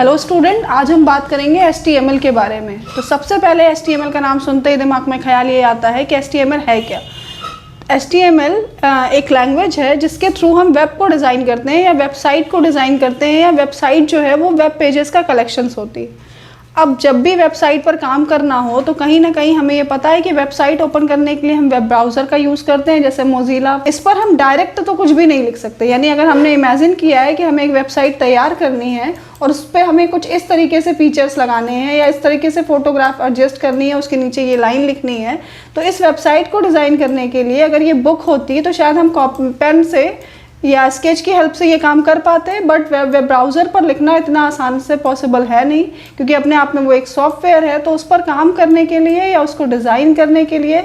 Hello student, आज हम बात करेंगे HTML के बारे में। तो सबसे पहले HTML का नाम सुनते ही दिमाग में ख्याल ये आता है कि HTML है क्या। HTML एक लैंग्वेज है जिसके थ्रू हम वेब को डिज़ाइन करते हैं या वेबसाइट को डिज़ाइन करते हैं, या वेबसाइट जो है वो वेब पेजेस का कलेक्शंस होती है। अब जब भी वेबसाइट पर काम करना हो तो कहीं ना कहीं हमें ये पता है कि वेबसाइट ओपन करने के लिए हम वेब ब्राउज़र का यूज़ करते हैं, जैसे मोज़िला। इस पर हम डायरेक्ट तो कुछ भी नहीं लिख सकते। यानी अगर हमने इमेजिन किया है कि हमें एक वेबसाइट तैयार करनी है और उस पर हमें कुछ इस तरीके से फीचर्स लगाने हैं या इस तरीके से फ़ोटोग्राफ एडजस्ट करनी है, उसके नीचे ये लाइन लिखनी है, तो इस वेबसाइट को डिज़ाइन करने के लिए अगर ये बुक होती तो शायद हम पेन से या स्केच की हेल्प से ये काम कर पाते हैं। बट वेब ब्राउज़र पर लिखना इतना आसान से पॉसिबल है नहीं, क्योंकि अपने आप में वो एक सॉफ्टवेयर है। तो उस पर काम करने के लिए या उसको डिज़ाइन करने के लिए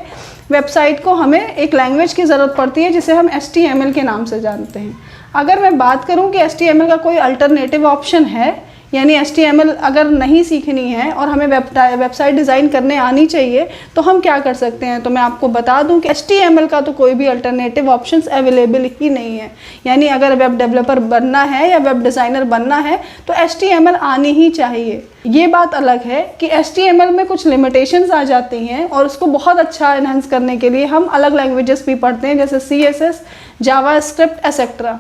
वेबसाइट को हमें एक लैंग्वेज की ज़रूरत पड़ती है जिसे हम HTML के नाम से जानते हैं। अगर मैं बात करूं कि HTML का कोई अल्टरनेटिव ऑप्शन है, यानी HTML अगर नहीं सीखनी है और हमें वेबसाइट डिज़ाइन करने आनी चाहिए तो हम क्या कर सकते हैं, तो मैं आपको बता दूं कि HTML का तो कोई भी अल्टरनेटिव ऑप्शंस अवेलेबल ही नहीं है। यानी अगर वेब डेवलपर बनना है या वेब डिज़ाइनर बनना है तो HTML आनी ही चाहिए। ये बात अलग है कि HTML में कुछ लिमिटेशंस आ जाती हैं और उसको बहुत अच्छा एनहांस करने के लिए हम अलग लैंग्वेजेस भी पढ़ते हैं, जैसे CSS, जावास्क्रिप्ट एसेट्रा।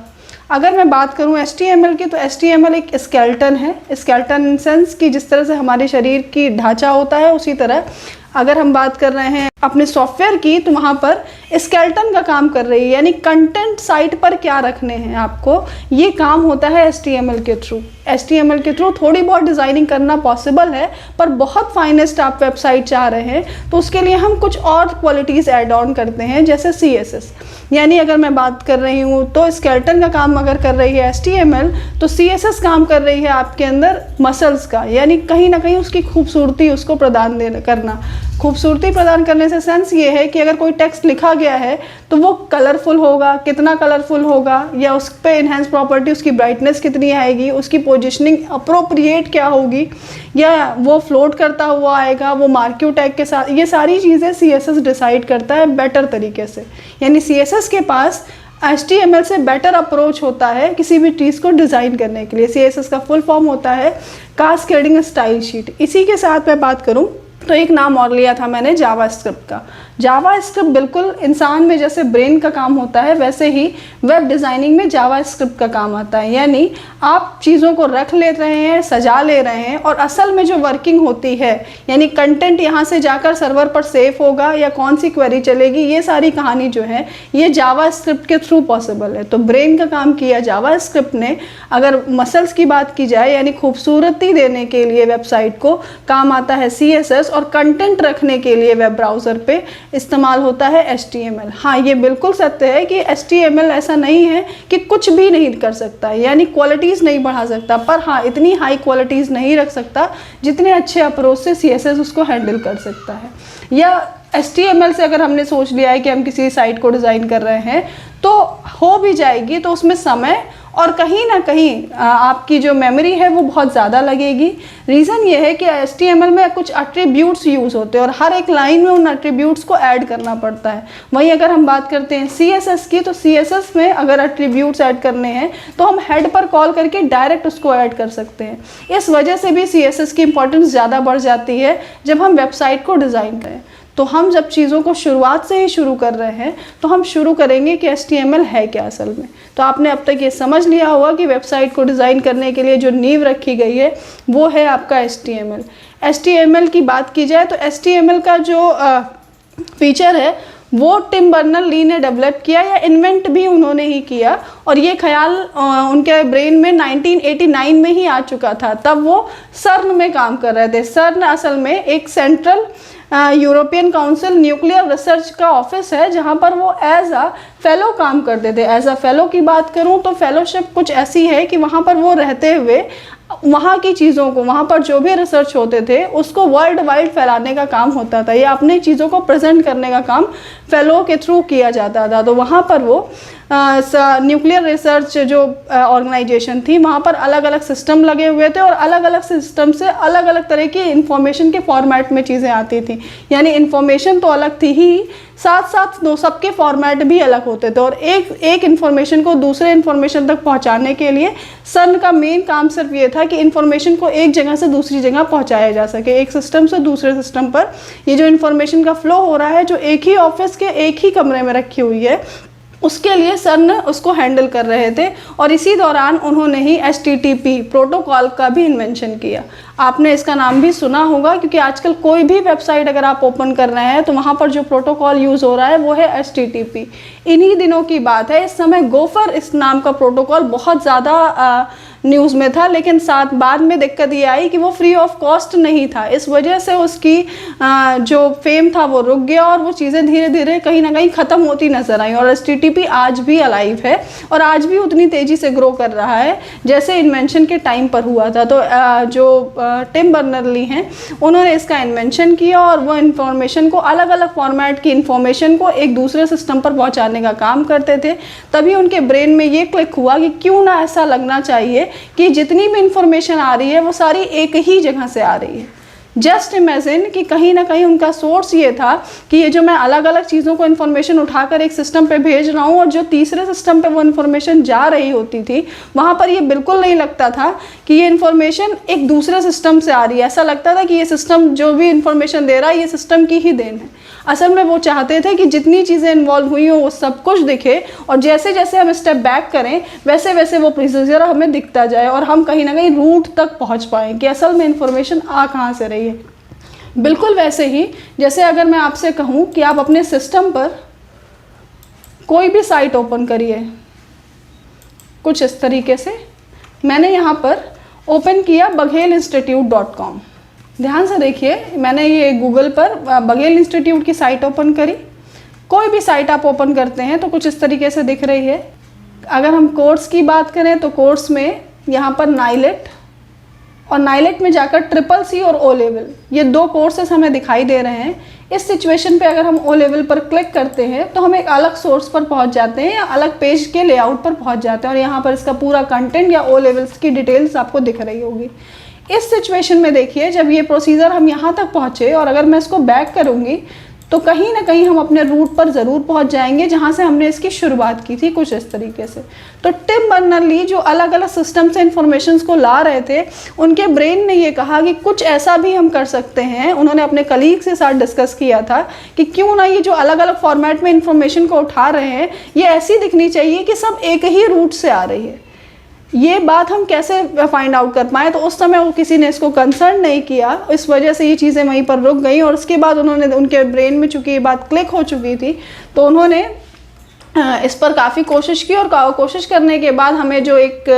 अगर मैं बात करूं HTML की, तो HTML एक स्केलेटन है। स्केलेटन इन सेंस कि जिस तरह से हमारे शरीर की ढांचा होता है, उसी तरह अगर हम बात कर रहे हैं अपने सॉफ्टवेयर की, तो वहाँ पर स्केलेटन का काम कर रही है। यानी कंटेंट साइट पर क्या रखने हैं आपको, ये काम होता है HTML के थ्रू। HTML के थ्रू थोड़ी बहुत डिज़ाइनिंग करना पॉसिबल है, पर बहुत फाइनेस्ट आप वेबसाइट चाह रहे हैं तो उसके लिए हम कुछ और क्वालिटीज़ ऐड ऑन करते हैं, जैसे CSS। यानी अगर मैं बात कर रही हूँ तो स्केलेटन का काम अगर कर रही है HTML, तो CSS काम कर रही है आपके अंदर मसल्स का, यानी कहीं ना कहीं उसकी खूबसूरती उसको प्रदान करना। खूबसूरती प्रदान करने से सेंस ये है कि अगर कोई टेक्स्ट लिखा गया है तो वो कलरफुल होगा, कितना कलरफुल होगा, या उस पर इन्हेंस प्रॉपर्टी, उसकी ब्राइटनेस कितनी आएगी, उसकी पोजीशनिंग अप्रोप्रिएट क्या होगी, या वो फ्लोट करता हुआ आएगा, वो मार्क्यू टैग के साथ, ये सारी चीज़ें CSS डिसाइड करता है बेटर तरीके से। यानी CSS के पास HTML से बेटर अप्रोच होता है किसी भी चीज़ को डिज़ाइन करने के लिए। CSS का फुल फॉर्म होता है कास्केडिंग स्टाइल शीट। इसी के साथ मैं बात करूं तो एक नाम और लिया था मैंने जावास्क्रिप्ट का। जावास्क्रिप्ट बिल्कुल इंसान में जैसे ब्रेन का काम होता है, वैसे ही वेब डिज़ाइनिंग में जावास्क्रिप्ट का काम आता है। यानी आप चीज़ों को रख ले रहे हैं, सजा ले रहे हैं, और असल में जो वर्किंग होती है, यानी कंटेंट यहाँ से जाकर सर्वर पर सेव होगा या कौन सी क्वेरी चलेगी, ये सारी कहानी जो है ये जावास्क्रिप्ट के थ्रू पॉसिबल है। तो ब्रेन का काम किया जावास्क्रिप्ट ने। अगर मसल्स की बात की जाए, यानी खूबसूरती देने के लिए वेबसाइट को काम आता है CSS, और कंटेंट रखने के लिए वेब ब्राउज़र पे इस्तेमाल होता है HTML। हाँ, ये बिल्कुल सत्य है कि HTML ऐसा नहीं है कि कुछ भी नहीं कर सकता, यानी क्वालिटीज़ नहीं बढ़ा सकता, पर हाँ इतनी हाई क्वालिटीज़ नहीं रख सकता जितने अच्छे अप्रोच से CSS उसको हैंडल कर सकता है। या HTML से अगर हमने सोच लिया है कि हम किसी साइट को डिज़ाइन कर रहे हैं तो हो भी जाएगी, तो उसमें समय और कहीं ना कहीं आपकी जो मेमोरी है वो बहुत ज़्यादा लगेगी। रीज़न ये है कि HTML में कुछ एट्रीब्यूट्स यूज़ होते हैं और हर एक लाइन में उन एट्रीब्यूट्स को ऐड करना पड़ता है। वहीं अगर हम बात करते हैं CSS की, तो CSS में अगर एट्रीब्यूट्स ऐड करने हैं तो हम हेड पर कॉल करके डायरेक्ट उसको ऐड कर सकते हैं। इस वजह से भी CSS की इंपॉर्टेंस ज़्यादा बढ़ जाती है जब हम वेबसाइट को डिज़ाइन करें। तो हम जब चीज़ों को शुरुआत से ही शुरू कर रहे हैं तो हम शुरू करेंगे कि HTML है क्या असल में। तो आपने अब तक ये समझ लिया होगा कि वेबसाइट को डिज़ाइन करने के लिए जो नींव रखी गई है वो है आपका HTML। HTML की बात की जाए तो HTML का जो फीचर है वो टिम बर्नर-ली ने डेवलप किया, या इन्वेंट भी उन्होंने ही किया, और ये ख्याल उनके ब्रेन में 1989 में ही आ चुका था। तब वो CERN में काम कर रहे थे। CERN असल में एक central European council nuclear research का ऑफिस है, जहाँ पर वो एज अ फेलो काम करते थे। एज अ फेलो की बात करूँ तो फेलोशिप कुछ ऐसी है कि वहाँ पर वो रहते हुए वहाँ की चीज़ों को, वहाँ पर जो भी रिसर्च होते थे उसको वर्ल्ड वाइड फैलाने का काम होता था, या अपने चीज़ों को प्रेजेंट करने का काम फेलो के थ्रू किया जाता था। तो वहाँ पर वो न्यूक्लियर रिसर्च जो ऑर्गेनाइजेशन थी, वहाँ पर अलग अलग सिस्टम लगे हुए थे और अलग अलग सिस्टम से अलग अलग तरह की इंफॉर्मेशन के फॉर्मेट में चीज़ें आती थी। यानी इंफॉर्मेशन तो अलग थी ही, साथ साथ दो सबके फॉर्मेट भी अलग होते थे और एक इन्फॉर्मेशन को दूसरे इन्फॉर्मेशन तक पहुंचाने के लिए CERN का मेन काम सिर्फ ये था कि इन्फॉर्मेशन को एक जगह से दूसरी जगह पहुंचाया जा सके, एक सिस्टम से दूसरे सिस्टम पर ये जो इन्फॉर्मेशन का फ्लो हो रहा है, जो एक ही ऑफिस के एक ही कमरे में रखी हुई है, उसके लिए CERN उसको हैंडल कर रहे थे। और इसी दौरान उन्होंने ही HTTP प्रोटोकॉल का भी इन्वेंशन किया। आपने इसका नाम भी सुना होगा क्योंकि आजकल कोई भी वेबसाइट अगर आप ओपन कर रहे हैं तो वहाँ पर जो प्रोटोकॉल यूज़ हो रहा है वो है HTTP। इन्हीं दिनों की बात है, इस समय गोफर इस नाम का प्रोटोकॉल बहुत ज़्यादा न्यूज़ में था, लेकिन साथ बाद में दिक्कत ये आई कि वो फ्री ऑफ कॉस्ट नहीं था। इस वजह से उसकी जो फेम था वो रुक गया और वो चीज़ें धीरे धीरे कहीं ना कहीं ख़त्म होती नज़र आई। और HTTP आज भी अलाइव है और आज भी उतनी तेज़ी से ग्रो कर रहा है जैसे इन्वेंशन के टाइम पर हुआ था। तो जो टिम बर्नर्ली हैं उन्होंने इसका इन्वेंशन किया और वो इन्फॉर्मेशन को, अलग अलग फॉर्मेट की इन्फॉर्मेशन को एक दूसरे सिस्टम पर पहुँचाने का काम करते थे। तभी उनके ब्रेन में ये क्लिक हुआ कि क्यों ना ऐसा लगना चाहिए कि जितनी भी इंफॉर्मेशन आ रही है वो सारी एक ही जगह से आ रही है। जस्ट इमेजिन कि कहीं ना कहीं उनका सोर्स ये था कि ये जो मैं अलग अलग चीज़ों को इन्फॉर्मेशन उठाकर एक सिस्टम पे भेज रहा हूँ और जो तीसरे सिस्टम पे वो इन्फॉर्मेशन जा रही होती थी वहाँ पर ये बिल्कुल नहीं लगता था कि ये इन्फॉर्मेशन एक दूसरे सिस्टम से आ रही है। ऐसा लगता था कि ये सिस्टम जो भी इन्फॉर्मेशन दे रहा है ये सिस्टम की ही देन है। असल में वो चाहते थे कि जितनी चीज़ें इन्वॉल्व हुई हो वो सब कुछ दिखे और जैसे जैसे हम स्टेप बैक करें वैसे वैसे वो प्रोसीजर हमें दिखता जाए और हम कहीं ना कहीं रूट तक पहुंच पाएँ कि असल में इन्फॉर्मेशन आ कहाँ से रही है। बिल्कुल वैसे ही जैसे अगर मैं आपसे कहूँ कि आप अपने सिस्टम पर कोई भी साइट ओपन करिए, कुछ इस तरीके से। मैंने यहाँ पर ओपन किया bagheleinstitute.com। ध्यान से देखिए, मैंने ये गूगल पर बघेल इंस्टीट्यूट की साइट ओपन करी। कोई भी साइट आप ओपन करते हैं तो कुछ इस तरीके से दिख रही है। अगर हम कोर्स की बात करें तो कोर्स में यहाँ पर नाइलेट और नाइलेट में जाकर CCC और O लेवल, ये दो कोर्सेस हमें दिखाई दे रहे हैं। इस सिचुएशन पे अगर हम O लेवल पर क्लिक करते हैं तो हम एक अलग सोर्स पर पहुंच जाते हैं या अलग पेज के लेआउट पर पहुंच जाते हैं और यहाँ पर इसका पूरा कंटेंट या O लेवल्स की डिटेल्स आपको दिख रही होगी। इस सिचुएशन में देखिए, जब ये प्रोसीजर हम यहाँ तक पहुँचे और अगर मैं इसको बैक करूँगी तो कहीं ना कहीं हम अपने रूट पर ज़रूर पहुँच जाएंगे जहाँ से हमने इसकी शुरुआत की थी, कुछ इस तरीके से। तो टिम बर्नर्ली जो अलग अलग सिस्टम से इंफॉर्मेशंस को ला रहे थे, उनके ब्रेन ने ये कहा कि कुछ ऐसा भी हम कर सकते हैं। उन्होंने अपने कलीग के साथ डिस्कस किया था कि क्यों ना ये जो अलग अलग फॉर्मेट में इंफॉर्मेशन को उठा रहे हैं ये ऐसी दिखनी चाहिए कि सब एक ही रूट से आ रही है। ये बात हम कैसे फाइंड आउट कर पाएँ, तो उस समय वो किसी ने इसको कंसर्न नहीं किया, इस वजह से ये चीज़ें वहीं पर रुक गई। और उसके बाद उन्होंने, उनके ब्रेन में चूँकि ये बात क्लिक हो चुकी थी तो उन्होंने इस पर काफ़ी कोशिश की और कोशिश करने के बाद हमें जो एक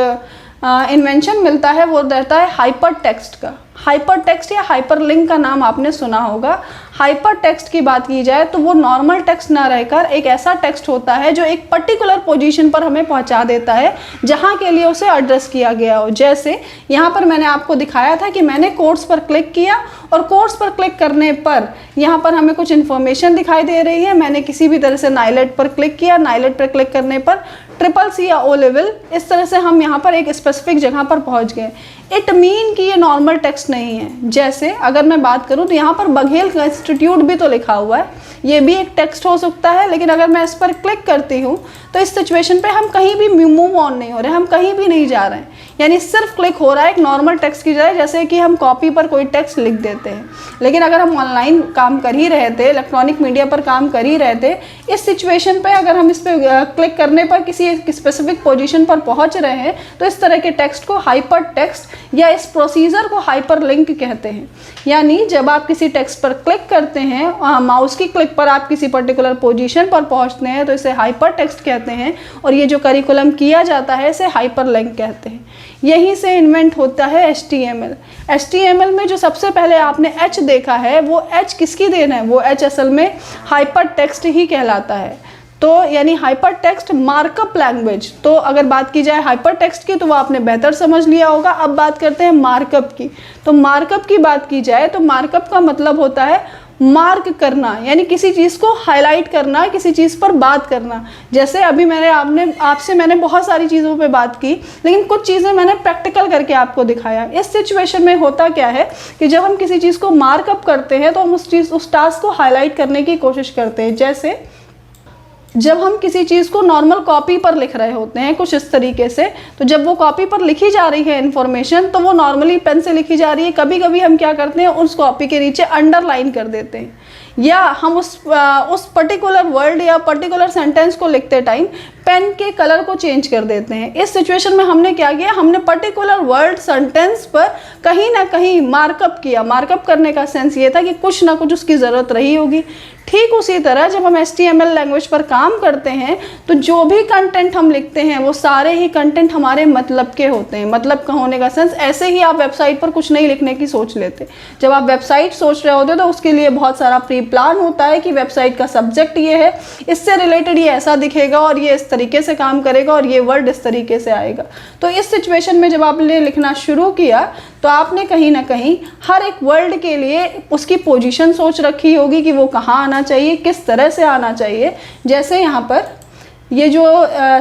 इन्वेंशन मिलता है वो रहता है हाइपर टेक्स्ट का। हाइपर टेक्स्ट या हाइपर लिंक का नाम आपने सुना होगा। हाइपर टेक्स्ट की बात की जाए तो वो नॉर्मल टेक्स्ट ना रहकर एक ऐसा टेक्स्ट होता है जो एक पर्टिकुलर पोजीशन पर हमें पहुंचा देता है जहां के लिए उसे एड्रेस किया गया हो। जैसे यहाँ पर मैंने आपको दिखाया था कि मैंने कोर्स पर क्लिक किया और कोर्स पर क्लिक करने पर यहाँ पर हमें कुछ इन्फॉर्मेशन दिखाई दे रही है। मैंने किसी भी तरह से नाइलेट पर क्लिक किया, नाइलेट पर क्लिक करने पर CCC या O लेवल, इस तरह से हम यहाँ पर एक स्पेसिफिक जगह पर पहुँच गए। इट मीन कि ये नॉर्मल टेक्स्ट नहीं है। जैसे अगर मैं बात करूँ तो यहाँ पर बघेल इंस्टीट्यूट भी तो लिखा हुआ है, ये भी एक टेक्स्ट हो सकता है, लेकिन अगर मैं इस पर क्लिक करती हूँ तो इस सिचुएशन पे हम कहीं भी मूव ऑन नहीं हो रहे, हम कहीं भी नहीं जा रहे हैं, यानी सिर्फ क्लिक हो रहा है एक नॉर्मल टेक्स्ट की जगह, जैसे कि हम कॉपी पर कोई टेक्स्ट लिख देते हैं। लेकिन अगर हम ऑनलाइन काम कर ही रहे थे, इलेक्ट्रॉनिक मीडिया पर काम कर ही रहे थे, इस सिचुएशन पे अगर हम इस पर क्लिक करने पर किसी स्पेसिफिक पोजीशन पर पहुंच रहे हैं तो इस तरह के टेक्स्ट को हाइपर टेक्स्ट या इस प्रोसीजर को हाइपर लिंक कहते हैं। यानी जब आप किसी टेक्स्ट पर क्लिक करते हैं, माउस की क्लिक पर आप किसी पर्टिकुलर पोजीशन पर पहुंचते हैं तो इसे हाइपर टेक्स्ट कहते हैं और ये जो करिकुलम किया जाता है इसे हाइपर लिंक कहते हैं। यहीं से इन्वेंट होता है HTML। HTML में जो सबसे पहले आपने H देखा है वो H किसकी देन है? वो H असल में हाइपर टेक्स्ट ही कहलाता है। तो यानी हाइपर टेक्स्ट मार्कअप लैंग्वेज। तो अगर बात की जाए हाइपर टेक्स्ट की तो वो आपने बेहतर समझ लिया होगा। अब बात करते हैं मार्कअप की। तो मार्कअप की बात की जाए तो मार्कअप का मतलब होता है मार्क करना, यानी किसी चीज़ को हाईलाइट करना, किसी चीज़ पर बात करना। जैसे अभी आपसे मैंने बहुत सारी चीज़ों पे बात की, लेकिन कुछ चीज़ें मैंने प्रैक्टिकल करके आपको दिखाया। इस सिचुएशन में होता क्या है कि जब हम किसी चीज़ को मार्कअप करते हैं तो हम उस टास्क को हाईलाइट करने की कोशिश करते हैं। जैसे जब हम किसी चीज़ को नॉर्मल कॉपी पर लिख रहे होते हैं कुछ इस तरीके से, तो जब वो कॉपी पर लिखी जा रही है इन्फॉर्मेशन, तो वो नॉर्मली पेन से लिखी जा रही है। कभी कभी हम क्या करते हैं, उस कॉपी के नीचे अंडरलाइन कर देते हैं, या हम उस पर्टिकुलर वर्ड या पर्टिकुलर सेंटेंस को लिखते टाइम पेन के कलर को चेंज कर देते हैं। इस सिचुएशन में हमने क्या किया, हमने पर्टिकुलर वर्ड सेंटेंस पर कहीं ना कहीं मार्कअप किया। मार्कअप करने का सेंस ये था कि कुछ ना कुछ उसकी ज़रूरत रही होगी। ठीक उसी तरह जब हम HTML लैंग्वेज पर काम करते हैं तो जो भी कंटेंट हम लिखते हैं वो सारे ही कंटेंट हमारे मतलब के होते हैं। मतलब का होने का सेंस, ऐसे ही आप वेबसाइट पर कुछ नहीं लिखने की सोच लेते। जब आप वेबसाइट सोच रहे होते तो उसके लिए बहुत सारा प्री प्लान होता है कि वेबसाइट का सब्जेक्ट ये है, इससे रिलेटेड ये ऐसा दिखेगा और ये इस तरीके से काम करेगा और ये वर्ड इस तरीके से आएगा। तो इस सिचुएशन में जब आपने लिखना शुरू किया तो आपने कहीं ना कहीं हर एक वर्ड के लिए उसकी पोजीशन सोच रखी होगी कि वो कहाँ आना चाहिए, किस तरह से आना चाहिए। जैसे यहाँ पर ये जो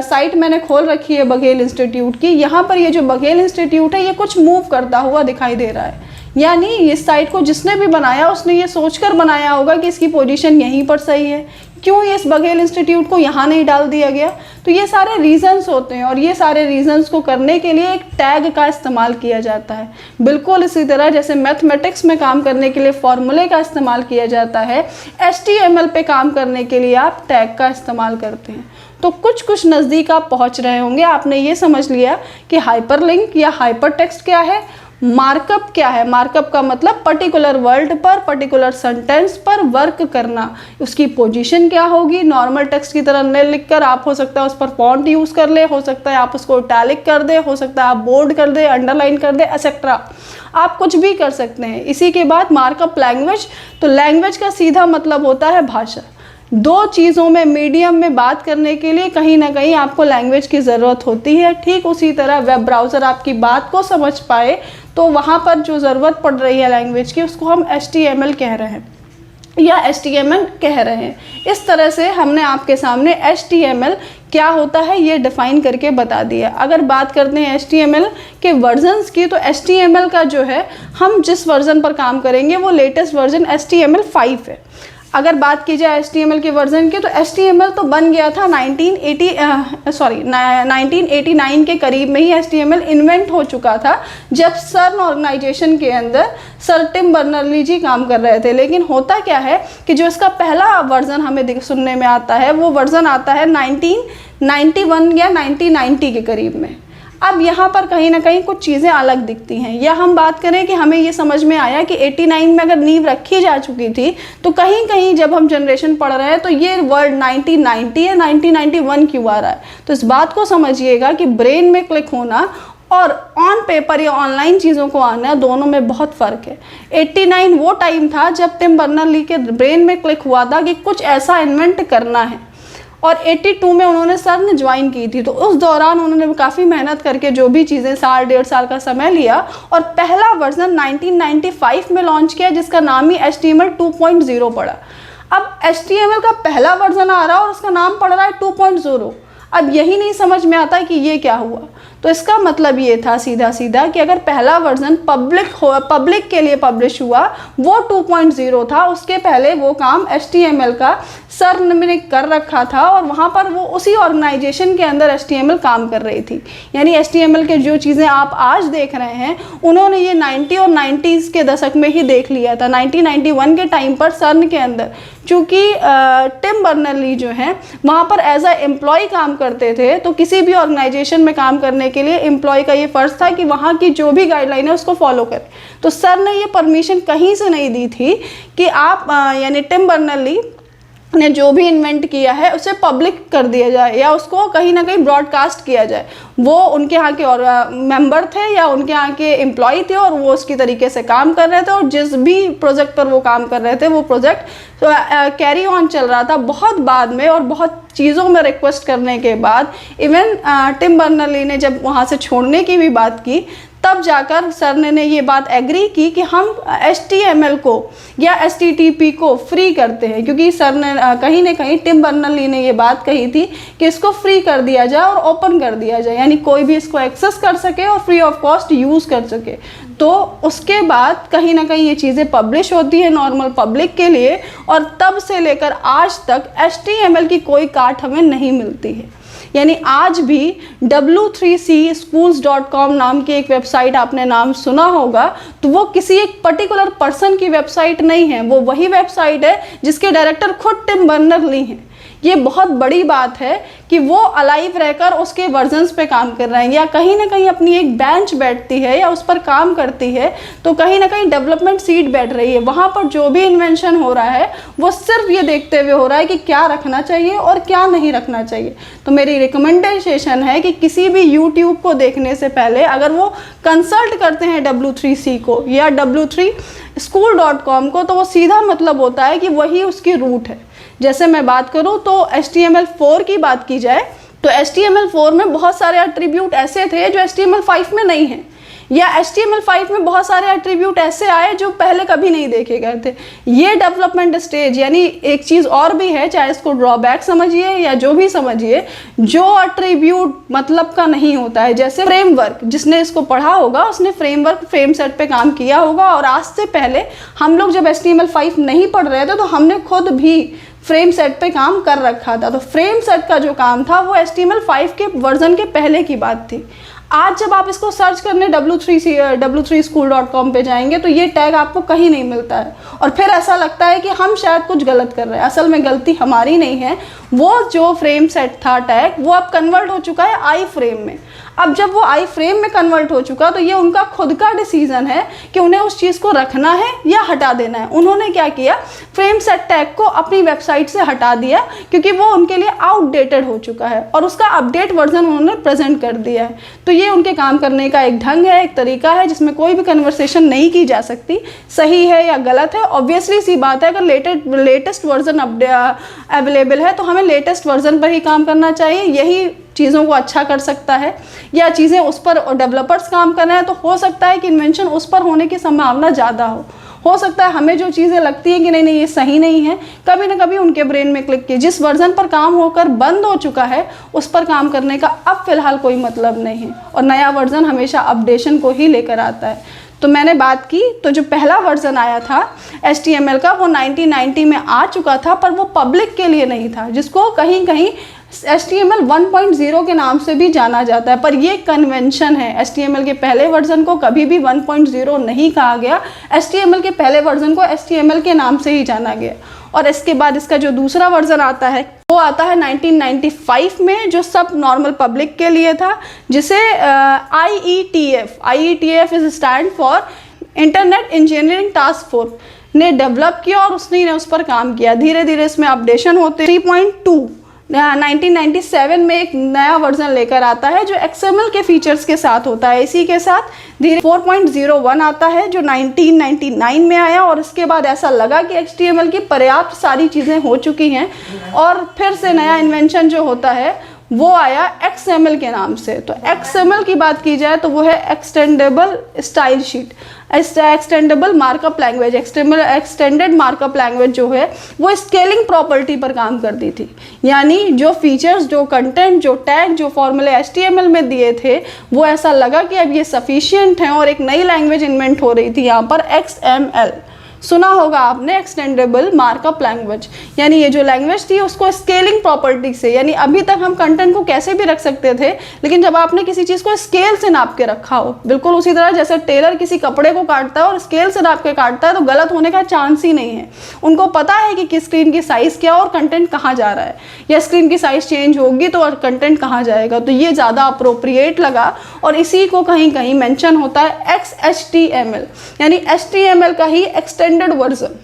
साइट मैंने खोल रखी है बघेल इंस्टीट्यूट की, यहाँ पर ये जो बघेल इंस्टीट्यूट है ये कुछ मूव करता हुआ दिखाई दे रहा है। यानी इस साइट को जिसने भी बनाया उसने ये सोचकर बनाया होगा कि इसकी पोजीशन यहीं पर सही है, क्यों ये इस बघेल इंस्टीट्यूट को यहाँ नहीं डाल दिया गया। तो ये सारे रीजंस होते हैं और ये सारे रीजंस को करने के लिए एक टैग का इस्तेमाल किया जाता है। बिल्कुल इसी तरह जैसे मैथमेटिक्स में काम करने के लिए फॉर्मूले का इस्तेमाल किया जाता है, HTML पे काम करने के लिए आप टैग का इस्तेमाल करते हैं। तो कुछ नज़दीक आप पहुँच रहे होंगे। आपने ये समझ लिया कि हाइपरलिंक या हाइपरटेक्स्ट क्या है, मार्कअप क्या है। मार्कअप का मतलब पर्टिकुलर वर्ड पर, पर्टिकुलर सेंटेंस पर वर्क करना। उसकी पोजीशन क्या होगी, नॉर्मल टेक्स्ट की तरह न लिखकर आप हो सकता है उस पर फॉन्ट यूज़ कर ले, हो सकता है आप उसको इटैलिक कर दे, हो सकता है आप बोल्ड कर दे, अंडरलाइन कर दे, एक्सेट्रा। आप कुछ भी कर सकते हैं। इसी के बाद मार्कअप लैंग्वेज। तो लैंग्वेज का सीधा मतलब होता है भाषा। दो चीज़ों में, मीडियम में बात करने के लिए कहीं ना कहीं आपको लैंग्वेज की ज़रूरत होती है। ठीक उसी तरह वेब ब्राउज़र आपकी बात को समझ पाए तो वहाँ पर जो ज़रूरत पड़ रही है लैंग्वेज की उसको हम HTML कह रहे हैं या HTML कह रहे हैं। इस तरह से हमने आपके सामने HTML क्या होता है ये डिफ़ाइन करके बता दिया। अगर बात करते हैं HTML के वर्जन्स की, तो HTML का जो है, हम जिस वर्ज़न पर काम करेंगे वो लेटेस्ट वर्जन HTML5 है। अगर बात की जाए HTML के वर्जन की, तो HTML तो बन गया था 1989 के करीब में ही HTML इन्वेंट हो चुका था, जब सर्न ऑर्गेनाइजेशन के अंदर सर टिम बर्नर्स-ली जी काम कर रहे थे। लेकिन होता क्या है कि जो इसका पहला वर्जन हमें सुनने में आता है वो वर्जन आता है 1991 या 1990 के करीब में। अब यहाँ पर कहीं ना कहीं कुछ चीज़ें अलग दिखती हैं। या हम बात करें कि हमें ये समझ में आया कि 89 में अगर नींव रखी जा चुकी थी तो कहीं कहीं जब हम जनरेशन पढ़ रहे हैं तो ये वर्ड 1990 या 1991 क्यों आ रहा है। तो इस बात को समझिएगा कि ब्रेन में क्लिक होना और ऑन पेपर या ऑनलाइन चीज़ों को आना, दोनों में बहुत फ़र्क है। 89 वो टाइम था जब टिम बर्नर्स-ली के ब्रेन में क्लिक हुआ था कि कुछ ऐसा इन्वेंट करना है, और 82 में उन्होंने सर्न ज्वाइन की थी। तो उस दौरान उन्होंने काफ़ी मेहनत करके जो भी चीज़ें, साल 1.5 साल का समय लिया और पहला वर्जन 1995 में लॉन्च किया, जिसका नाम ही HTML 2.0 पड़ा। अब HTML का पहला वर्जन आ रहा है और उसका नाम पड़ रहा है 2.0। अब यही नहीं समझ में आता कि ये क्या हुआ। तो इसका मतलब ये था सीधा सीधा कि अगर पहला वर्जन पब्लिक के लिए पब्लिश हुआ वो 2.0 था, उसके पहले वो काम HTML का सर्न ने कर रखा था और वहाँ पर वो उसी ऑर्गेनाइजेशन के अंदर HTML काम कर रही थी। यानी HTML के जो चीज़ें आप आज देख रहे हैं उन्होंने ये 90 और 90s के दशक में ही देख लिया था। 1991 के टाइम पर सर्न के अंदर, चूँकि टिम बर्नर्स-ली जो हैं वहाँ पर एज अ एम्प्लॉय काम करते थे, तो किसी भी ऑर्गेनाइजेशन में काम करने के लिए एम्प्लॉय का ये फ़र्ज़ था कि वहाँ की जो भी गाइडलाइन है उसको फॉलो करें। तो सर ने ये परमिशन कहीं से नहीं दी थी कि आप यानी टिम बर्नर्स-ली ने जो भी इन्वेंट किया है उसे पब्लिक कर दिया जाए या उसको कहीं ना कहीं ब्रॉडकास्ट किया जाए। वो उनके यहाँ के और मेंबर थे या उनके यहाँ के एम्प्लॉय थे और वो उसकी तरीके से काम कर रहे थे, और जिस भी प्रोजेक्ट पर वो काम कर रहे थे वो प्रोजेक्ट कैरी ऑन चल रहा था। बहुत बाद में और बहुत चीज़ों में रिक्वेस्ट करने के बाद, इवन टिम बर्नर्स-ली ने जब वहाँ से छोड़ने की भी बात की, तब जाकर सर ने ये बात एग्री की कि हम HTML को या HTTP को फ्री करते हैं, क्योंकि सर ने कहीं ना कहीं टिम बर्नर्स-ली ने ये बात कही थी कि इसको फ्री कर दिया जाए और ओपन कर दिया जाए, यानी कोई भी इसको एक्सेस कर सके और फ्री ऑफ कॉस्ट यूज़ कर सके। तो उसके बाद कहीं ना कहीं ये चीज़ें पब्लिश होती है नॉर्मल पब्लिक के लिए, और तब से लेकर आज तक HTML की कोई काट हमें नहीं मिलती है। यानी आज भी w3cschools.com नाम की एक वेबसाइट आपने नाम सुना होगा, तो वो किसी एक पर्टिकुलर पर्सन की वेबसाइट नहीं है, वो वही वेबसाइट है जिसके डायरेक्टर खुद टिम बर्नर्स-ली हैं। ये बहुत बड़ी बात है कि वो अलाइव रहकर उसके वर्जन्स पे काम कर रहे हैं, या कहीं ना कहीं अपनी एक बेंच बैठती है या उस पर काम करती है, तो कहीं ना कहीं डेवलपमेंट सीट बैठ रही है। वहाँ पर जो भी इन्वेंशन हो रहा है वो सिर्फ ये देखते हुए हो रहा है कि क्या रखना चाहिए और क्या नहीं रखना चाहिए। तो मेरी रिकमेंडेशन है कि किसी भी यूट्यूब को देखने से पहले अगर वो कंसल्ट करते हैं W3C को या w3school.com को, तो वो सीधा मतलब होता है कि वही उसकी रूट है। जैसे मैं बात करूँ तो HTML4 की बात की जाए तो HTML4 में बहुत सारे एट्रीब्यूट ऐसे थे जो HTML5 में नहीं हैं, या HTML5 में बहुत सारे एट्रीब्यूट ऐसे आए जो पहले कभी नहीं देखे गए थे। ये डेवलपमेंट स्टेज, यानी एक चीज़ और भी है, चाहे इसको ड्रॉबैक समझिए या जो भी समझिए, जो एट्रीब्यूट मतलब का नहीं होता है। जैसे फ्रेमवर्क, जिसने इसको पढ़ा होगा उसने फ्रेमवर्क फ्रेम सेट पे काम किया होगा, और आज से पहले हम लोग जब HTML5 नहीं पढ़ रहे थे तो हमने खुद भी फ्रेम सेट पे काम कर रखा था। तो फ्रेम सेट का जो काम था वो HTML5 के वर्जन के पहले की बात थी। आज जब आप इसको सर्च करने w3school.com पे जाएंगे तो ये टैग आपको कहीं नहीं मिलता है, और फिर ऐसा लगता है कि हम शायद कुछ गलत कर रहे हैं। असल में गलती हमारी नहीं है, वो जो फ्रेम सेट था टैग वो अब कन्वर्ट हो चुका है आई फ्रेम में। अब जब वो आई फ्रेम में कन्वर्ट हो चुका तो ये उनका खुद का डिसीजन है कि उन्हें उस चीज़ को रखना है या हटा देना है। उन्होंने क्या किया, फ्रेम सेट टैग को अपनी वेबसाइट से हटा दिया, क्योंकि वो उनके लिए आउटडेटेड हो चुका है, और उसका अपडेट वर्जन उन्होंने प्रेजेंट कर दिया है। तो ये उनके काम करने का एक ढंग है, एक तरीका है जिसमें कोई भी कन्वर्सेशन नहीं की जा सकती, सही है या गलत है। ऑब्वियसली सी बात है, अगर लेटेस्ट वर्जन अवेलेबल है तो हमें लेटेस्ट वर्जन पर ही काम करना चाहिए, यही चीज़ों को अच्छा कर सकता है। या चीज़ें उस पर डेवलपर्स काम कर रहे हैं तो हो सकता है कि इन्वेंशन उस पर होने की संभावना ज़्यादा हो सकता है हमें जो चीज़ें लगती हैं कि नहीं ये सही नहीं है, कभी ना कभी उनके ब्रेन में क्लिक की, जिस वर्जन पर काम होकर बंद हो चुका है उस पर काम करने का अब फिलहाल कोई मतलब नहीं है, और नया वर्जन हमेशा अपडेशन को ही लेकर आता है। तो मैंने बात की तो जो पहला वर्जन आया था HTML का वो 1990 में आ चुका था, पर वो पब्लिक के लिए नहीं था, जिसको कहीं कहीं HTML 1.0 के नाम से भी जाना जाता है। पर ये कन्वेंशन है, HTML के पहले वर्जन को कभी भी 1.0 नहीं कहा गया, HTML के पहले वर्जन को HTML के नाम से ही जाना गया। और इसके बाद इसका जो दूसरा वर्जन आता है वो आता है 1995 में, जो सब नॉर्मल पब्लिक के लिए था, जिसे IETF is stand for internet engineering task force ने डेवलप किया, और उसने उस पर काम किया। धीरे धीरे इसमें अपडेशन होते 3.2 1997 में एक नया वर्जन लेकर आता है जो XML के फीचर्स के साथ होता है। इसी के साथ धीरे 4.01 आता है जो 1999 में आया, और इसके बाद ऐसा लगा कि HTML की पर्याप्त सारी चीज़ें हो चुकी हैं, और फिर से नया इन्वेंशन जो होता है वो आया XML के नाम से। तो XML की बात की जाए तो वो है extendable style sheet, extendable markup language. Extended markup language जो है वो स्केलिंग प्रॉपर्टी पर काम करती थी, यानी जो फीचर्स, जो कंटेंट, जो टैग, जो फॉर्मूले HTML में दिए थे वो ऐसा लगा कि अब ये सफिशिएंट हैं, और एक नई लैंग्वेज इन्वेंट हो रही थी यहाँ पर, XML। सुना होगा आपने, एक्सटेंडेबल मार्कअप लैंग्वेज, यानी ये जो लैंग्वेज थी उसको स्केलिंग प्रॉपर्टी से, यानी अभी तक हम कंटेंट को कैसे भी रख सकते थे, लेकिन जब आपने किसी चीज़ को स्केल से नाप के रखा हो, बिल्कुल उसी तरह जैसे टेलर किसी कपड़े को काटता है और स्केल से नाप के काटता है, तो गलत होने का चांस ही नहीं है। उनको पता है कि किस स्क्रीन की साइज़ क्या और कंटेंट कहाँ जा रहा है, या स्क्रीन की साइज़ चेंज होगी तो कंटेंट कहाँ जाएगा। तो ये ज़्यादा अप्रोप्रिएट लगा, और इसी को कहीं कहीं मेंशन होता है XHTML, यानी HTML का ही एक्सटेंडेड वर्जन।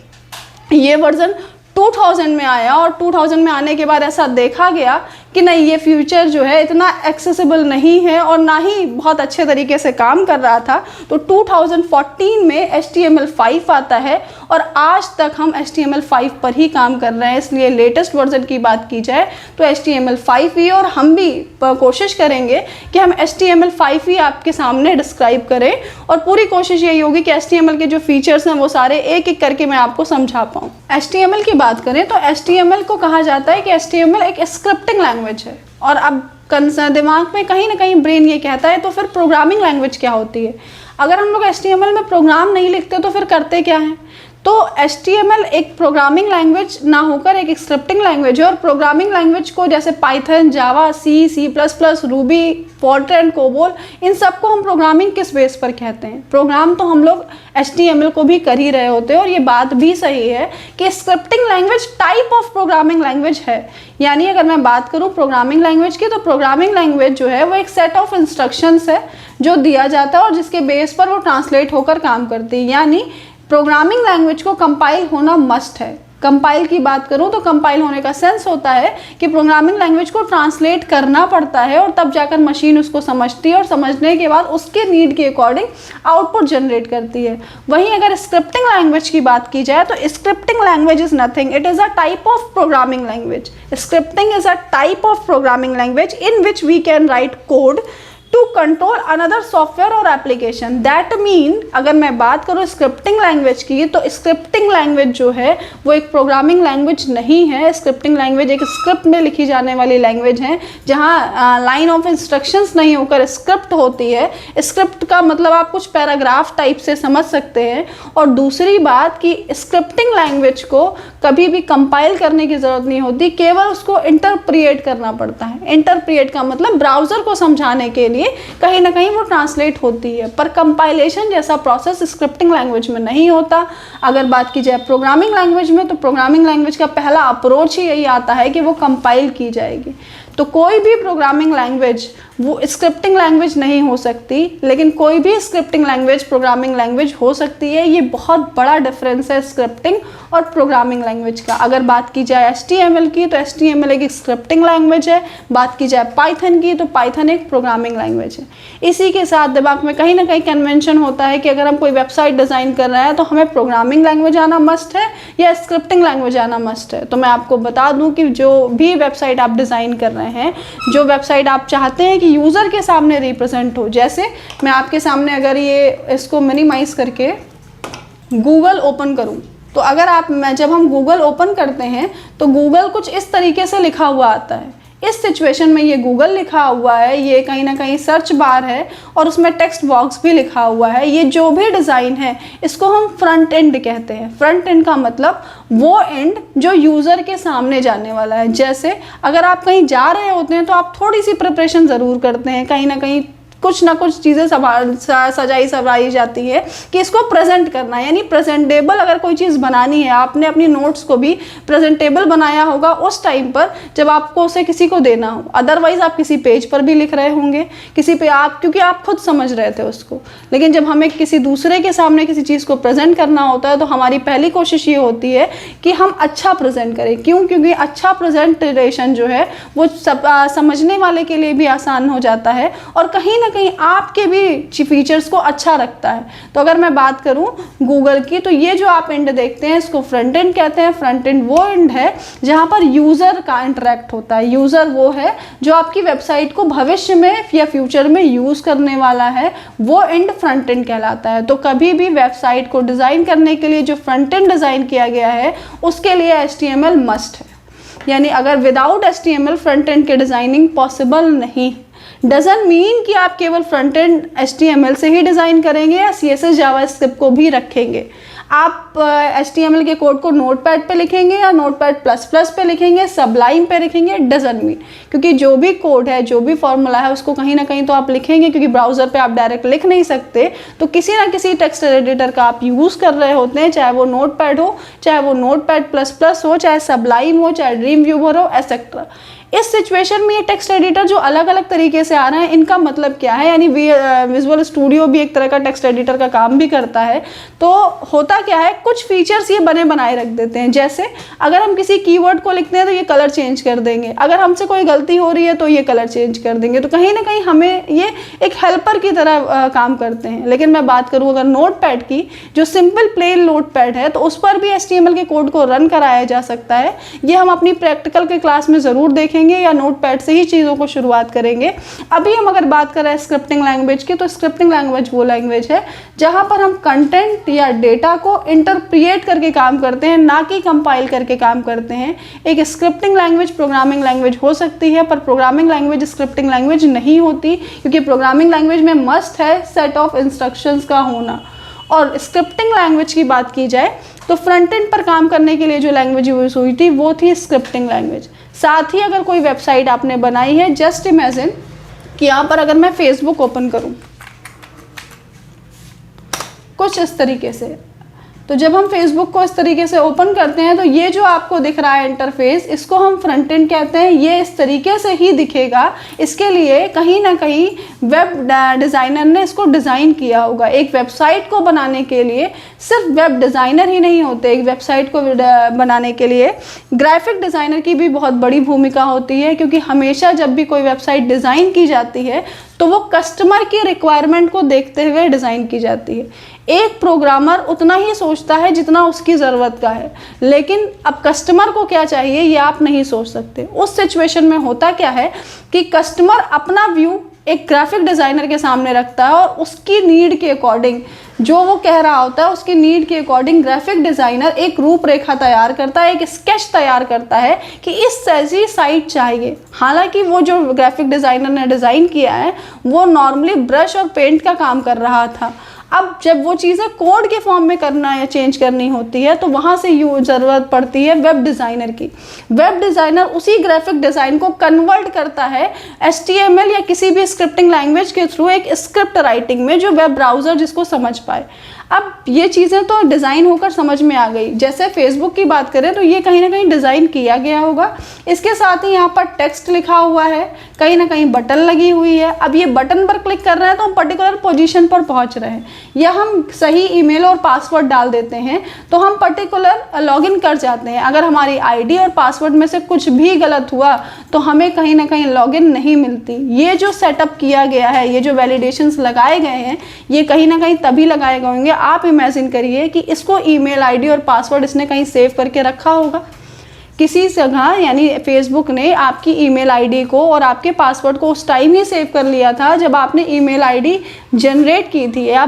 ये वर्जन 2000 में आया, और 2000 में आने के बाद ऐसा देखा गया कि नहीं, ये फ्यूचर जो है इतना एक्सेसिबल नहीं है और ना ही बहुत अच्छे तरीके से काम कर रहा था। तो 2014 में HTML5 आता है, और आज तक हम HTML5 पर ही काम कर रहे हैं। इसलिए लेटेस्ट वर्जन की बात की जाए तो HTML5 ही, और हम भी कोशिश करेंगे कि हम HTML5 ही आपके सामने डिस्क्राइब करें, और पूरी कोशिश यही होगी कि HTML के जो फीचर्स हैं वो सारे एक एक करके मैं आपको समझा पाऊँ। HTML की बात करें तो HTML को कहा जाता है कि HTML एक स्क्रिप्टिंग लैंग्वेज है। और अब दिमाग में कहीं ना कहीं ब्रेन ये कहता है तो फिर प्रोग्रामिंग लैंग्वेज क्या होती है? अगर हम लोग HTML में प्रोग्राम नहीं लिखते तो फिर करते क्या हैं? तो HTML एक प्रोग्रामिंग लैंग्वेज ना होकर एक स्क्रिप्टिंग लैंग्वेज है। और प्रोग्रामिंग लैंग्वेज को जैसे पाइथन, जावा, C++, रूबी, फोर्ट्रैन, कोबोल, इन सबको हम प्रोग्रामिंग किस बेस पर कहते हैं? प्रोग्राम तो हम लोग HTML को भी कर ही रहे होते हैं। और ये बात भी सही है कि scripting language type of programming language है। यानी अगर मैं बात करूँ प्रोग्रामिंग लैंग्वेज की, तो प्रोग्रामिंग लैंग्वेज जो है वो एक सेट ऑफ इंस्ट्रक्शंस है जो दिया जाता है और जिसके बेस पर वो ट्रांसलेट होकर काम करती है। यानी प्रोग्रामिंग लैंग्वेज को कंपाइल होना मस्ट है। कंपाइल की बात करूं तो कंपाइल होने का सेंस होता है कि प्रोग्रामिंग लैंग्वेज को ट्रांसलेट करना पड़ता है और तब जाकर मशीन उसको समझती है और समझने के बाद उसके नीड के अकॉर्डिंग आउटपुट जनरेट करती है। वहीं अगर स्क्रिप्टिंग लैंग्वेज की बात की जाए तो scripting language is nothing, it is a type of programming language. Scripting is a type of programming language in which we can write code to control another software और एप्लीकेशन। दैट मीन अगर मैं बात करूँ scripting language की, तो scripting language जो है वो एक प्रोग्रामिंग लैंग्वेज नहीं है। स्क्रिप्टिंग लैंग्वेज एक स्क्रिप्ट में लिखी जाने वाली लैंग्वेज है जहाँ लाइन ऑफ इंस्ट्रक्शंस नहीं होकर स्क्रिप्ट होती है। स्क्रिप्ट का मतलब आप कुछ पैराग्राफ टाइप से समझ सकते हैं। और दूसरी बात कि स्क्रिप्टिंग लैंग्वेज को कभी भी कंपाइल करने की ज़रूरत नहीं होती, केवल उसको इंटरप्रिएट करना पड़ता है। इंटरप्रिएट का मतलब ब्राउज़र को समझाने के लिए कहीं ना कहीं वो ट्रांसलेट होती है, पर कंपाइलेशन जैसा प्रोसेस स्क्रिप्टिंग लैंग्वेज में नहीं होता। अगर बात की जाए प्रोग्रामिंग लैंग्वेज में, तो प्रोग्रामिंग लैंग्वेज का पहला अप्रोच ही यही आता है कि वो कंपाइल की जाएगी। तो कोई भी प्रोग्रामिंग लैंग्वेज वो स्क्रिप्टिंग लैंग्वेज नहीं हो सकती, लेकिन कोई भी स्क्रिप्टिंग लैंग्वेज प्रोग्रामिंग लैंग्वेज हो सकती है। ये बहुत बड़ा डिफरेंस है स्क्रिप्टिंग और प्रोग्रामिंग लैंग्वेज का। अगर बात की जाए HTML की, तो HTML एक स्क्रिप्टिंग लैंग्वेज है। बात की जाए पाइथन की, तो पाइथन एक प्रोग्रामिंग लैंग्वेज है। इसी के साथ दिमाग में कहीं ना कहीं कन्वेंशन होता है कि अगर हम कोई वेबसाइट डिज़ाइन कर रहे हैं तो हमें प्रोग्रामिंग लैंग्वेज आना मस्ट है या स्क्रिप्टिंग लैंग्वेज आना मस्ट है। तो मैं आपको बता दूँ कि जो भी वेबसाइट आप डिज़ाइन कर रहे हैं, जो वेबसाइट आप चाहते हैं कि यूज़र के सामने रिप्रेजेंट हो, जैसे मैं आपके सामने अगर ये इसको मिनिमाइज करके गूगल ओपन करूं, तो अगर जब हम गूगल ओपन करते हैं तो गूगल कुछ इस तरीके से लिखा हुआ आता है। इस सिचुएशन में ये गूगल लिखा हुआ है, ये कहीं ना कहीं सर्च बार है और उसमें टेक्स्ट बॉक्स भी लिखा हुआ है। ये जो भी डिज़ाइन है इसको हम फ्रंट एंड कहते हैं। फ्रंट एंड का मतलब वो एंड जो यूज़र के सामने जाने वाला है। जैसे अगर आप कहीं जा रहे होते हैं तो आप थोड़ी सी प्रिपरेशन ज़रूर करते हैं, कहीं ना कहीं कुछ ना कुछ चीज़ें सजाई जाती है कि इसको प्रेजेंट करना है। यानी प्रेजेंटेबल अगर कोई चीज़ बनानी है, आपने अपनी नोट्स को भी प्रेजेंटेबल बनाया होगा उस टाइम पर जब आपको उसे किसी को देना हो। अदरवाइज़ आप किसी पेज पर भी लिख रहे होंगे, किसी पे क्योंकि आप खुद समझ रहे थे उसको। लेकिन जब हमें किसी दूसरे के सामने किसी चीज़ को प्रेजेंट करना होता है तो हमारी पहली कोशिश ये होती है कि हम अच्छा प्रेजेंट करें। क्यों? क्योंकि अच्छा प्रेजेंटेशन जो है वो समझने वाले के लिए भी आसान हो जाता है और कहीं ना कहीं आपके भी फीचर्स को अच्छा रखता है। तो अगर मैं बात करूं गूगल की, तो ये जो आप एंड देखते हैं इसको फ्रंट एंड कहते हैं। फ्रंट एंड वो एंड है जहां पर यूज़र का इंटरेक्ट होता है। यूज़र वो है जो आपकी वेबसाइट को भविष्य में या फ्यूचर में यूज़ करने वाला है, वो एंड फ्रंट एंड कहलाता है। तो कभी भी वेबसाइट को डिज़ाइन करने के लिए जो फ्रंट एंड डिज़ाइन किया गया है उसके लिए HTML मस्ट है। यानी अगर विदाउट HTML फ्रंट एंड के डिज़ाइनिंग पॉसिबल नहीं। डजंट मीन कि आप केवल फ्रंट एंड HTML से ही डिज़ाइन करेंगे या CSS जावास्क्रिप्ट को भी रखेंगे। आप HTML के कोड को नोटपैड पे लिखेंगे या नोटपैड++ पे लिखेंगे, सबलाइन पे लिखेंगे, डजंट मीन। क्योंकि जो भी कोड है, जो भी फॉर्मूला है, उसको कहीं ना कहीं तो आप लिखेंगे, क्योंकि ब्राउज़र पे आप डायरेक्ट लिख नहीं सकते। तो किसी ना किसी टेक्स्ट एडिटर का आप यूज़ कर रहे होते हैं, चाहे वो नोटपैड हो, चाहे वो नोटपैड++ हो, चाहे सबलाइन हो, चाहे ड्रीमव्यूवर हो, एटसेट्रा। इस सिचुएशन में ये टेक्स्ट एडिटर जो अलग अलग तरीके से आ रहे हैं, इनका मतलब क्या है, यानी विजुअल स्टूडियो भी एक तरह का टेक्स्ट एडिटर का काम भी करता है। तो होता क्या है, कुछ फीचर्स ये बने बनाए रख देते हैं। जैसे अगर हम किसी कीवर्ड को लिखते हैं तो ये कलर चेंज कर देंगे, अगर हमसे कोई गलती हो रही है तो ये कलर चेंज कर देंगे। तो कहीं ना कहीं हमें ये एक हेल्पर की तरह काम करते हैं। लेकिन मैं बात करूँ अगर नोटपैड की, जो सिंपल प्लेन नोटपैड है, तो उस पर भी HTML के कोड को रन कराया जा सकता है। ये हम अपनी प्रैक्टिकल के क्लास में ज़रूर देखेंगे, या नोटपैड से ही चीज़ों को शुरुआत करेंगे। अभी हम अगर बात करें स्क्रिप्टिंग लैंग्वेज की, तो स्क्रिप्टिंग लैंग्वेज वो लैंग्वेज है जहाँ पर हम कंटेंट या डेटा को इंटरप्रिएट करके काम करते हैं, ना कि कंपाइल करके काम करते हैं। एक स्क्रिप्टिंग लैंग्वेज प्रोग्रामिंग लैंग्वेज हो सकती है, पर प्रोग्रामिंग लैंग्वेज स्क्रिप्टिंग लैंग्वेज नहीं होती, क्योंकि प्रोग्रामिंग लैंग्वेज में मस्ट है सेट ऑफ इंस्ट्रक्शंस का होना। और स्क्रिप्टिंग लैंग्वेज की बात की जाए तो फ्रंट एंड पर काम करने के लिए जो लैंग्वेज यूज हुई थी वो थी स्क्रिप्टिंग लैंग्वेज। साथ ही अगर कोई वेबसाइट आपने बनाई है, जस्ट इमेजिन कि यहाँ पर अगर मैं फेसबुक ओपन करूँ कुछ इस तरीके से, तो जब हम फेसबुक को इस तरीके से ओपन करते हैं तो ये जो आपको दिख रहा है इंटरफेस, इसको हम फ्रंट एंड कहते हैं। ये इस तरीके से ही दिखेगा। इसके लिए कहीं ना कहीं वेब डिज़ाइनर ने इसको डिज़ाइन किया होगा। एक वेबसाइट को बनाने के लिए सिर्फ वेब डिज़ाइनर ही नहीं होते, एक वेबसाइट को बनाने के लिए ग्राफिक डिज़ाइनर की भी बहुत बड़ी भूमिका होती है, क्योंकि हमेशा जब भी कोई वेबसाइट डिज़ाइन की जाती है तो वो कस्टमर की रिक्वायरमेंट को देखते हुए डिज़ाइन की जाती है। एक प्रोग्रामर उतना ही सोचता है जितना उसकी ज़रूरत का है, लेकिन अब कस्टमर को क्या चाहिए ये आप नहीं सोच सकते। उस सिचुएशन में होता क्या है कि कस्टमर अपना व्यू एक ग्राफिक डिज़ाइनर के सामने रखता है, और उसकी नीड के अकॉर्डिंग जो वो कह रहा होता है, उसकी नीड के अकॉर्डिंग ग्राफिक डिज़ाइनर एक रूपरेखा तैयार करता है, एक स्केच तैयार करता है कि इस ऐसी साइट चाहिए। हालांकि वो जो ग्राफिक डिज़ाइनर ने डिज़ाइन किया है वो नॉर्मली ब्रश और पेंट का काम कर रहा था। अब जब वो चीज़ें कोड के फॉर्म में करना या चेंज करनी होती है तो वहाँ से ज़रूरत पड़ती है वेब डिज़ाइनर की। वेब डिज़ाइनर उसी ग्राफिक डिज़ाइन को कन्वर्ट करता है HTML या किसी भी स्क्रिप्टिंग लैंग्वेज के थ्रू एक स्क्रिप्ट राइटिंग में, जो वेब ब्राउज़र जिसको समझ पाए। अब ये चीज़ें तो डिज़ाइन होकर समझ में आ गई। जैसे फेसबुक की बात करें तो ये कहीं ना कहीं डिज़ाइन किया गया होगा। इसके साथ ही यहाँ पर टेक्स्ट लिखा हुआ है, कहीं ना कहीं बटन लगी हुई है। अब ये बटन पर क्लिक कर रहे हैं तो हम पर्टिकुलर पोजीशन पर पहुँच रहे हैं, या हम सही ईमेल और पासवर्ड डाल देते हैं तो हम पर्टिकुलर लॉगिन कर जाते हैं। अगर हमारी आईडी और पासवर्ड में से कुछ भी गलत हुआ तो हमें कहीं ना कहीं लॉगिन नहीं मिलती। ये जो सेटअप किया गया है, ये जो वैलिडेशंस लगाए गए हैं, ये कहीं ना कहीं तभी लगाए गए होंगे। आप इमेजिन करिए कि इसको ईमेल आईडी और पासवर्ड इसने कहीं सेव करके रखा होगा किसी जगह, यानी फेसबुक ने आपकी ईमेल आईडी को और आपके पासवर्ड को उस टाइम ही सेव कर लिया था जब आपने ईमेल आईडी जनरेट की थी या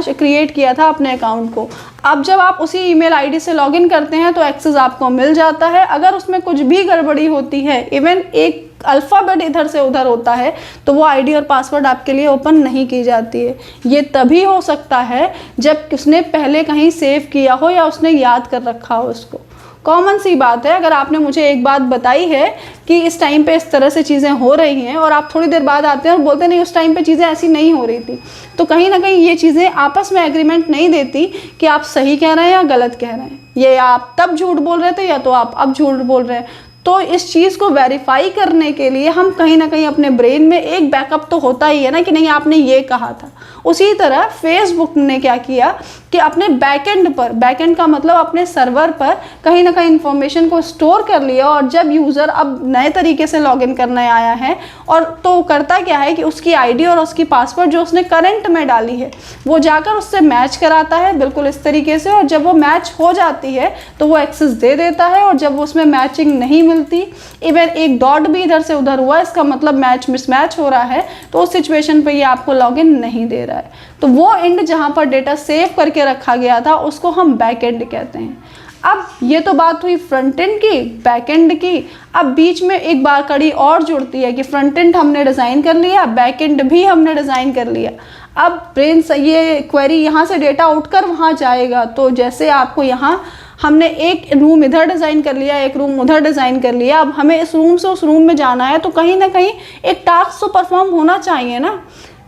क्रिएट किया था अपने अकाउंट को। अब जब आप उसी ईमेल आईडी से लॉगिन करते हैं तो एक्सेस आपको मिल जाता है। अगर उसमें कुछ भी गड़बड़ी होती है, इवन एक अल्फ़ाबेट इधर से उधर होता है, तो वो आईडी और पासवर्ड आपके लिए ओपन नहीं की जाती है। ये तभी हो सकता है जब उसने पहले कहीं सेव किया हो या उसने याद कर रखा हो उसको। कॉमन सी बात है। अगर आपने मुझे एक बात बताई है कि इस टाइम पे इस तरह से चीज़ें हो रही हैं और आप थोड़ी देर बाद आते हैं और बोलते नहीं उस टाइम पे चीज़ें ऐसी नहीं हो रही थी, तो कहीं ना कहीं ये चीज़ें आपस में एग्रीमेंट नहीं देती कि आप सही कह रहे हैं या गलत कह रहे हैं। ये आप तब झूठ बोल रहे थे या तो आप अब झूठ बोल रहे हैं। तो इस चीज़ को वेरीफाई करने के लिए हम कहीं ना कहीं अपने ब्रेन में एक बैकअप तो होता ही है ना कि नहीं आपने ये कहा था। उसी तरह फेसबुक ने क्या किया कि अपने बैकएंड पर, बैकएंड का मतलब अपने सर्वर पर कहीं ना कहीं इन्फॉर्मेशन को स्टोर कर लिया, और जब यूज़र अब नए तरीके से लॉगिन करने आया है और तो करता क्या है कि उसकी आईडी और उसकी पासवर्ड जो उसने करंट में डाली है वो जाकर उससे मैच कराता है बिल्कुल इस तरीके से, और जब वो मैच हो जाती है तो वो एक्सेस दे देता है। और जब उसमें मैचिंग नहीं मिलती, इवन एक डॉट भी इधर से उधर हुआ, इसका मतलब मैच मिसमैच हो रहा है, तो उस सिचुएशन पे ये आपको लॉगिन नहीं दे रहा है। तो वो एंड जहाँ पर डेटा सेव करके रखा गया था उसको हम बैक एंड कहते हैं। अब ये तो बात हुई फ्रंट एंड की, बैक एंड की। अब बीच में एक बार कड़ी और जुड़ती है कि फ्रंट एंड हमने डिज़ाइन कर लिया, बैक एंड भी हमने डिज़ाइन कर लिया। अब ब्रेन से ये क्वेरी यहाँ से डेटा उठकर वहाँ जाएगा, तो जैसे आपको यहाँ हमने एक रूम इधर डिज़ाइन कर लिया, एक रूम उधर डिज़ाइन कर लिया, अब हमें इस रूम से उस रूम में जाना है, तो कहीं ना कहीं एक टास्क तो परफॉर्म होना चाहिए ना।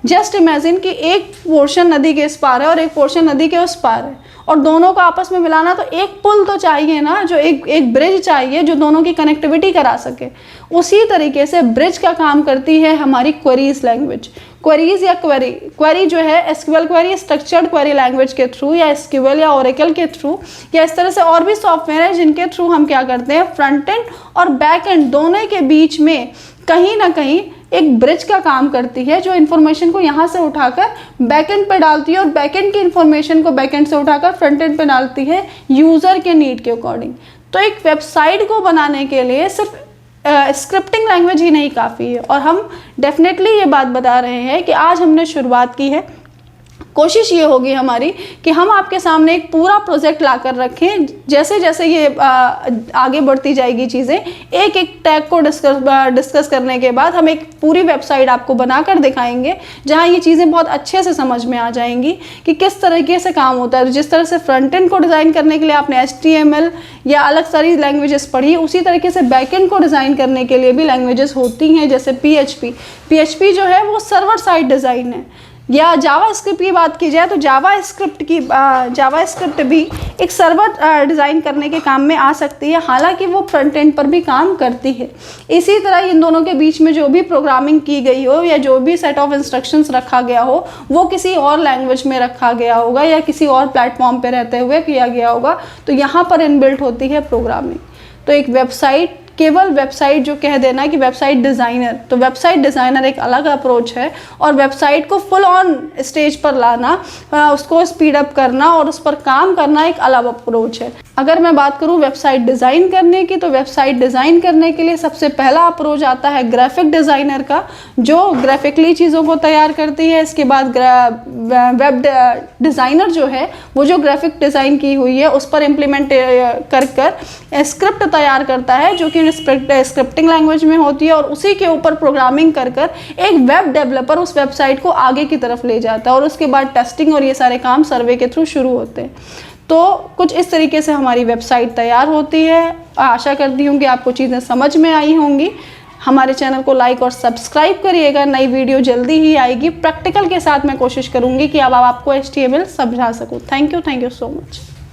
जस्ट इमेजिन कि एक पोर्शन नदी के इस पार है और एक पोर्शन नदी के उस पार है, और दोनों को आपस में मिलाना, तो एक पुल तो चाहिए ना, जो एक ब्रिज चाहिए जो दोनों की कनेक्टिविटी करा सके। उसी तरीके से ब्रिज का काम करती है हमारी क्वेरीज लैंग्वेज। क्वेरीज या क्वेरी जो है, SQL query structured query language के थ्रू, या एसक्यूएल या ओरेकल के थ्रू, या इस तरह से और भी सॉफ्टवेयर है जिनके थ्रू हम क्या करते हैं, फ्रंट एंड और बैक एंड दोनों के बीच में कहीं ना कहीं एक ब्रिज का काम करती है, जो इन्फॉर्मेशन को यहाँ से उठाकर बैकएंड पे डालती है और बैकएंड की इन्फॉर्मेशन को बैकएंड से उठाकर फ्रंट एंड पे डालती है यूज़र के नीड के अकॉर्डिंग। तो एक वेबसाइट को बनाने के लिए सिर्फ स्क्रिप्टिंग लैंग्वेज ही नहीं काफ़ी है, और हम डेफिनेटली ये बात बता रहे हैं कि आज हमने शुरुआत की है। कोशिश ये होगी हमारी कि हम आपके सामने एक पूरा प्रोजेक्ट ला कर रखें। जैसे जैसे ये आगे बढ़ती जाएगी चीज़ें, एक एक टैग को डिस्कस करने के बाद हम एक पूरी वेबसाइट आपको बनाकर दिखाएंगे, जहाँ ये चीज़ें बहुत अच्छे से समझ में आ जाएंगी कि किस तरीके से काम होता है। जिस तरह से फ्रंट एंड को डिज़ाइन करने के लिए आपने HTML या अलग सारी लैंग्वेजेस पढ़ी, उसी तरीके से बैक एंड को डिज़ाइन करने के लिए भी लैंग्वेजेस होती हैं, जैसे PHP जो है वो सर्वर साइड डिज़ाइन है। या जावा स्क्रिप्ट की बात की जाए तो जावा स्क्रिप्ट भी एक सर्वर डिज़ाइन करने के काम में आ सकती है, हालांकि वो फ्रंट एंड पर भी काम करती है। इसी तरह इन दोनों के बीच में जो भी प्रोग्रामिंग की गई हो या जो भी सेट ऑफ इंस्ट्रक्शंस रखा गया हो, वो किसी और लैंग्वेज में रखा गया होगा या किसी और प्लेटफॉर्म पर रहते हुए किया गया होगा, तो यहाँ पर इनबिल्ट होती है प्रोग्रामिंग। तो एक वेबसाइट, केवल वेबसाइट जो कह देना कि वेबसाइट डिज़ाइनर, तो वेबसाइट डिज़ाइनर एक अलग अप्रोच है, और वेबसाइट को फुल ऑन स्टेज पर लाना, उसको स्पीड अप करना और उस पर काम करना एक अलग अप्रोच है। अगर मैं बात करूं वेबसाइट डिज़ाइन करने की, तो वेबसाइट डिज़ाइन करने के लिए सबसे पहला अप्रोच आता है ग्राफिक डिज़ाइनर का, जो ग्राफिकली चीज़ों को तैयार करती है। इसके बाद वेब डिज़ाइनर जो है वो जो ग्राफिक डिज़ाइन की हुई है उस पर इम्प्लीमेंट कर स्क्रिप्ट तैयार करता है, जो कि स्क्रिप्टिंग लैंग्वेज में होती है, और उसी के ऊपर प्रोग्रामिंग कर एक वेब डेवलपर उस वेबसाइट को आगे की तरफ ले जाता है, और उसके बाद टेस्टिंग और ये सारे काम सर्वे के थ्रू शुरू होते हैं। तो कुछ इस तरीके से हमारी वेबसाइट तैयार होती है। आशा करती हूँ कि आपको चीज़ें समझ में आई होंगी। हमारे चैनल को लाइक और सब्सक्राइब करिएगा। नई वीडियो जल्दी ही आएगी। प्रैक्टिकल के साथ मैं कोशिश करूँगी कि अब आपको HTML समझा सकूँ। Thank you so much.